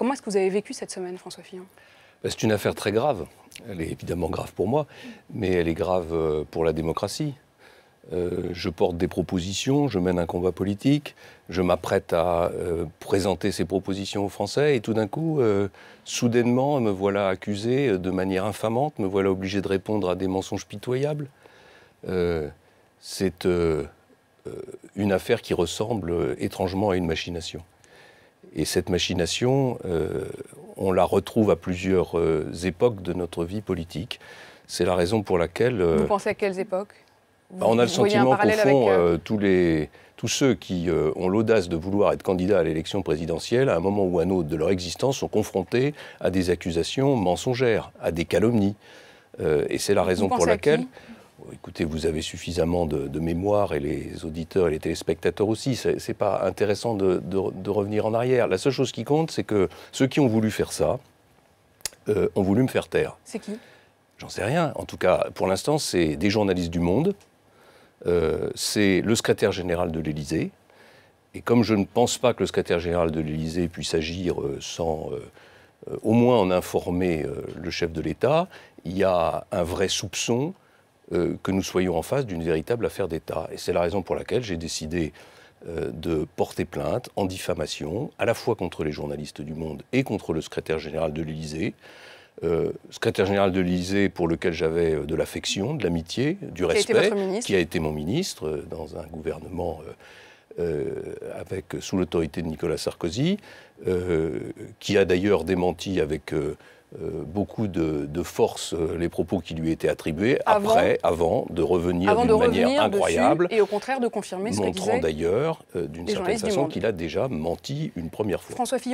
Comment est-ce que vous avez vécu cette semaine, François Fillon? C'est une affaire très grave. Elle est évidemment grave pour moi, mais elle est grave pour la démocratie. Je porte des propositions, je mène un combat politique, je m'apprête à présenter ces propositions aux Français et tout d'un coup, soudainement, me voilà accusé de manière infamante, me voilà obligé de répondre à des mensonges pitoyables. C'est une affaire qui ressemble étrangement à une machination. Et cette machination, on la retrouve à plusieurs époques de notre vie politique. C'est la raison pour laquelle... Vous pensez à quelles époques? On a le sentiment qu'au fond, tous ceux qui ont l'audace de vouloir être candidats à l'élection présidentielle, à un moment ou à un autre de leur existence, sont confrontés à des accusations mensongères, à des calomnies. Et c'est la raison pour laquelle... Écoutez, vous avez suffisamment de mémoire, et les auditeurs et les téléspectateurs aussi. C'est pas intéressant de revenir en arrière. La seule chose qui compte, c'est que ceux qui ont voulu faire ça ont voulu me faire taire. C'est qui? J'en sais rien. En tout cas, pour l'instant, c'est des journalistes du Monde. C'est le secrétaire général de l'Élysée. Et comme je ne pense pas que le secrétaire général de l'Élysée puisse agir sans au moins en informer le chef de l'État, il y a un vrai soupçon que nous soyons en face d'une véritable affaire d'État. Et c'est la raison pour laquelle j'ai décidé de porter plainte en diffamation, à la fois contre les journalistes du Monde et contre le secrétaire général de l'Élysée. Secrétaire général de l'Élysée pour lequel j'avais de l'affection, de l'amitié, du respect, qui a été mon ministre dans un gouvernement sous l'autorité de Nicolas Sarkozy, qui a d'ailleurs démenti avec beaucoup de force les propos qui lui étaient attribués avant de revenir d'une manière incroyable, et au contraire de confirmer ce que disait, montrant d'ailleurs d'une certaine façon qu'il a déjà menti une première fois. François Fillon.